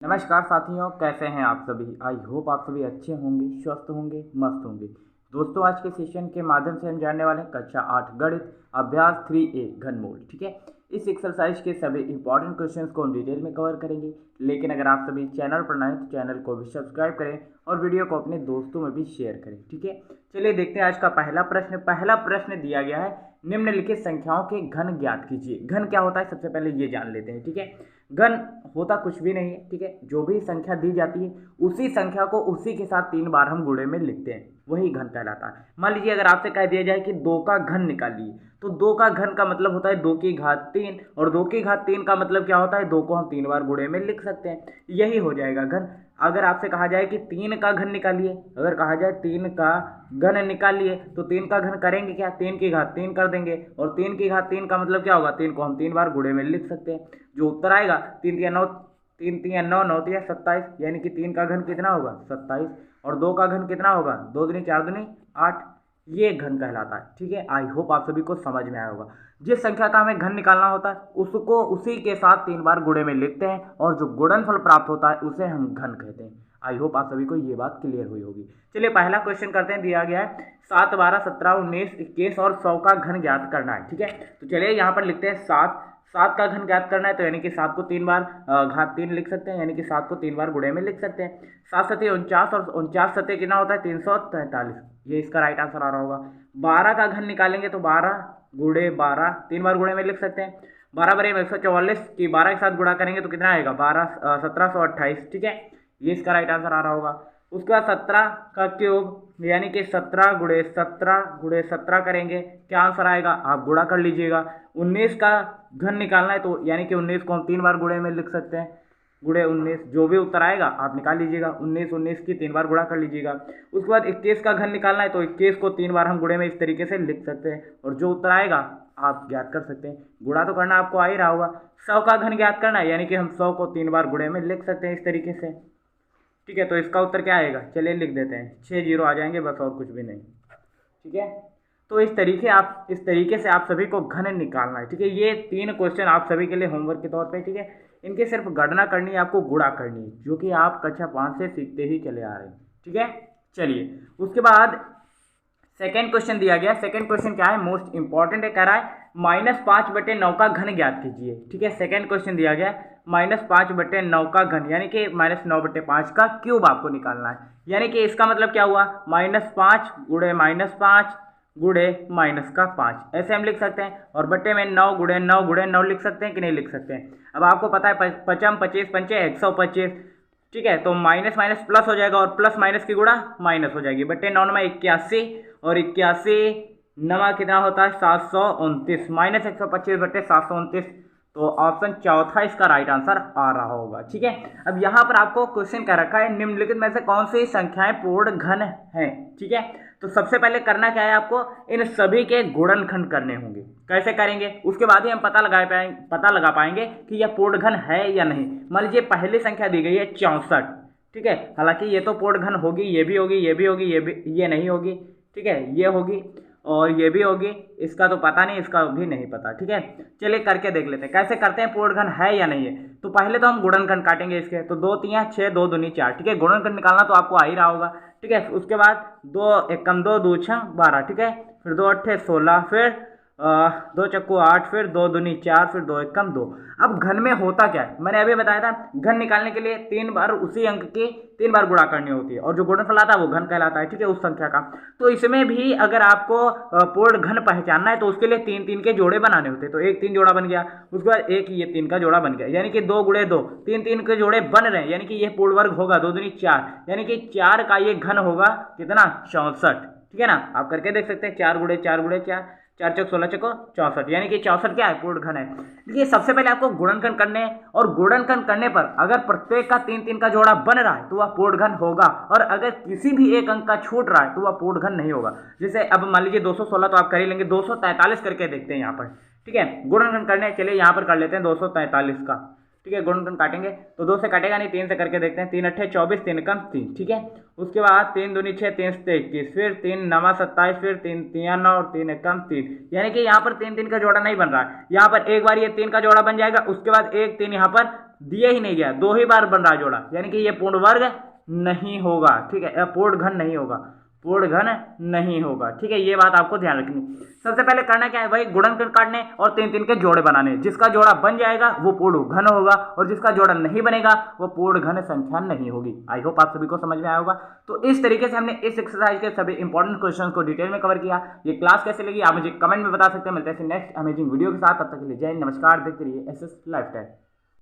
नमस्कार साथियों, कैसे हैं आप सभी। आई होप आप सभी अच्छे होंगे, स्वस्थ होंगे, मस्त होंगे। दोस्तों, आज के सेशन के माध्यम से हम जानने वाले हैं कक्षा 8 गणित अभ्यास 3A घनमूल। ठीक है, इस एक्सरसाइज के सभी इंपॉर्टेंट क्वेश्चंस को हम डिटेल में कवर करेंगे। लेकिन अगर आप सभी चैनल पर नए तो चैनल को भी सब्सक्राइब करें और वीडियो को अपने दोस्तों में भी शेयर करें। ठीक है, चलिए देखते हैं आज का पहला प्रश्न। पहला प्रश्न दिया गया है, निम्नलिखित संख्याओं के घन ज्ञात कीजिए। घन क्या होता है सबसे पहले ये जान लेते हैं। ठीक है, घन होता कुछ भी नहीं है। ठीक है, जो भी संख्या दी जाती है उसी संख्या को उसी के साथ 3 बार हम गुणे में लिखते हैं, वही घन कहलाता है। मान लीजिए अगर आपसे कह दिया जाए कि 2 का घन निकालिए, तो 2 का घन का मतलब होता है 2 की घात 3, और 2 की घात 3 का मतलब क्या होता है, 2 को हम 3 बार गुणे में लिख सकते हैं, यही हो जाएगा घन। अगर आपसे कहा जाए कि 3 का घन निकालिए, अगर कहा जाए 3 का घन निकालिए, तो 3 का घन करेंगे क्या, 3 की घात 3 कर देंगे, और 3 की घात 3 का मतलब क्या होगा, 3 को हम 3 बार गुणे में लिख सकते हैं। जो उत्तर आएगा 3 3 9, 3 3 9 9 3 27, यानी कि 3 का घन कितना होगा 27, और 2 का घन कितना होगा 2 दूनी 4 दूनी 8, ये घन कहलाता है। ठीक है, आई होप आप सभी को समझ में आया होगा। जिस संख्या का हमें घन निकालना होता है उसको उसी के साथ 3 बार गुणे में लिखते हैं, और जो गुणनफल प्राप्त होता है उसे हम घन कहते हैं। आई होप आप सभी को ये बात क्लियर हुई होगी। चलिए पहला क्वेश्चन करते हैं। दिया गया है 7 12 17 19 21 और 100 का घन ज्ञात करना है। ठीक है, तो चलिए यहाँ पर लिखते हैं 7 का घन ज्ञात करना है, तो यानी कि 7 को 3 बार घात 3 लिख सकते हैं, यानी कि 7 को 3 बार गुणे में लिख सकते हैं। 7 सत्ते 49, और 49 सत्ते कितना होता है 343, ये इसका राइट आंसर आ रहा होगा। 12 का घन निकालेंगे तो 12 गुणे 12 3 बार गुणे में लिख सकते हैं। 12 बरे 144 की 12 के साथ गुणा करेंगे तो कितना आएगा 1728। ठीक है, ये इसका राइट आंसर आ रहा होगा। उसके बाद 17 का क्यूब, यानी कि 17 करेंगे, क्या आंसर आएगा आप गुणा कर लीजिएगा। 19 का घन निकालना है, तो यानी कि 19 को हम 3 बार गुणे में लिख सकते हैं, गुणे 19, जो भी उत्तर आएगा आप निकाल लीजिएगा। 19 की 3 बार गुणा कर लीजिएगा। उसके बाद 21 का घन निकालना है, तो 21 को 3 बार हम गुणे में इस तरीके से लिख सकते हैं, और जो उत्तर आएगा आप ज्ञात कर सकते हैं। गुणा तो करना आपको आ ही रहा होगा। 100 का घन ज्ञात करना है, यानी कि हम 100 को 3 बार गुणे में लिख सकते हैं इस तरीके से। ठीक है, तो इसका उत्तर क्या आएगा, चलिए लिख देते हैं, 6 जीरो आ जाएंगे बस, और कुछ भी नहीं। ठीक है, तो इस तरीके से आप सभी को घन निकालना है। ठीक है, ये 3 क्वेश्चन आप सभी के लिए होमवर्क के तौर पे। ठीक है, इनके सिर्फ गणना करनी है, आपको गुणा करनी है, जो कि आप कक्षा 5 से सीखते ही चले आ रहे हैं। ठीक है, चलिए उसके बाद सेकेंड क्वेश्चन दिया गया। सेकेंड क्वेश्चन क्या है, मोस्ट इंपॉर्टेंट है, कह रहा है -5/9 का घन ज्ञात कीजिए। ठीक है, सेकेंड क्वेश्चन दिया गया -5/9 का घन, यानी कि -9/5 का क्यूब आपको निकालना है। यानी कि इसका मतलब क्या हुआ, -5 गुणे -5 गुणे -5, ऐसे हम लिख सकते हैं, और बट्टे में 9 गुणे 9 गुणे 9 लिख सकते हैं कि नहीं लिख सकते हैं। अब आपको पता है 55 25 पंचे 125। ठीक है, तो माइनस माइनस प्लस हो जाएगा, और प्लस माइनस की गुणा माइनस हो जाएगी। बट्टे 9 में 81, और 81 नमा कितना होता है 729, -125 बट्टे 729, तो ऑप्शन चौथा इसका राइट आंसर आ रहा होगा। ठीक है, अब यहाँ पर आपको क्वेश्चन कह रखा है निम्नलिखित में से कौन सी संख्याएं पूर्ण घन हैं। ठीक है, तो सबसे पहले करना क्या है, आपको इन सभी के गुणनखंड करने होंगे। कैसे करेंगे, उसके बाद ही हम पता लगा पाएंगे कि यह पूर्ण घन है या नहीं। मान लीजिए पहली संख्या दी गई है 64। ठीक है, हालांकि ये तो पूर्ण घन होगी, ये भी होगी, ये भी होगी, ये नहीं होगी। ठीक है, ये होगी और ये भी होगी, इसका तो पता नहीं, इसका भी नहीं पता। ठीक है, चलिए करके देख लेते हैं कैसे करते हैं, पूर्ण घन है या नहीं है। तो पहले तो हम गुणनखंड काटेंगे इसके, तो 2 3 6 2 दूनी 4। ठीक है, गुणनखंड निकालना तो आपको आ ही रहा होगा। ठीक है, उसके बाद 2 एकम 2 2 6 12। ठीक है, फिर 2 8 16, फिर 2 चक्कू 8, फिर 2 दूनी 4, फिर 2 एकम 2। अब घन में होता क्या है, मैंने अभी बताया था, घन निकालने के लिए 3 बार उसी अंक की 3 बार गुणा करनी होती है, और जो गुणनफल आता है वो घन कहलाता है। ठीक है, उस संख्या का। तो इसमें भी अगर आपको पूर्ण घन पहचानना है तो उसके लिए 3 3 के जोड़े बनाने होते हैं। तो एक 3 जोड़ा बन गया, उसके बाद एक ये 3 का जोड़ा बन गया, यानी कि 2 गुणे 2 3 3 के जोड़े बन रहे हैं, यानी कि ये पूर्ण वर्ग होगा 2 दूनी 4, यानी कि 4 का ये घन होगा कितना 64। ठीक है ना, आप करके देख सकते हैं, 4 गुणे 4 गुणे 4, 4 चौक 16 चको 64, यानी कि 64 क्या है पूर्ण घन है। देखिए सबसे पहले आपको गुणनखंड करने हैं, और गुणनखंड करने पर अगर प्रत्येक का 3 3 का जोड़ा बन रहा है तो वह पूर्ण घन होगा, और अगर किसी भी एक अंक का छूट रहा है तो वह पूर्ण घन नहीं होगा। जैसे अब मान लीजिए 216 तो आप कर ही लेंगे, 243 करके देखते हैं यहाँ पर। ठीक है, गुणनखंड करने, चलिए यहाँ पर कर लेते हैं 243 का। ठीक है। गुणनखंड काटेंगे तो 2 से कटेगा नहीं, 3 से करके देखते हैं। 3 अट्ठे 24, 3 कम 3, ठीक है। उसके बाद 3 दूनी 6, 3 से 21, फिर 3 नमा 27, फिर 3 तिया 9 और 3 कम 3, यानी कि यहाँ पर 3 3 का जोड़ा नहीं बन रहा है। यहाँ पर एक बार ये 3 का जोड़ा बन जाएगा, उसके बाद 1 3 यहाँ पर दिया ही नहीं गया, 2 ही बार बन रहा जोड़ा, यानी कि ये पूर्ण वर्ग नहीं होगा, ठीक है। पूर्ण घन नहीं होगा, पूर्ण घन नहीं होगा, ठीक है। ये बात आपको ध्यान रखनी। सबसे पहले करना क्या है भाई, गुणनखंड काटने और 3 3 के जोड़े बनाने। जिसका जोड़ा बन जाएगा वो पूर्ण घन होगा और जिसका जोड़ा नहीं बनेगा वो पूर्ण घन संख्या नहीं होगी। आई होप आप सभी को समझ में आया होगा। तो इस तरीके से हमने इस एक्सरसाइज के सभी इंपॉर्टेंट क्वेश्चंस को डिटेल में कवर किया। ये क्लास कैसे लगी आप मुझे कमेंट में बता सकते हैं। मिलते हैं नेक्स्ट अमेजिंग वीडियो के साथ, तब तक के लिए जय हिंद, नमस्कार। देखते रहिए SS लाइफस्टाइल।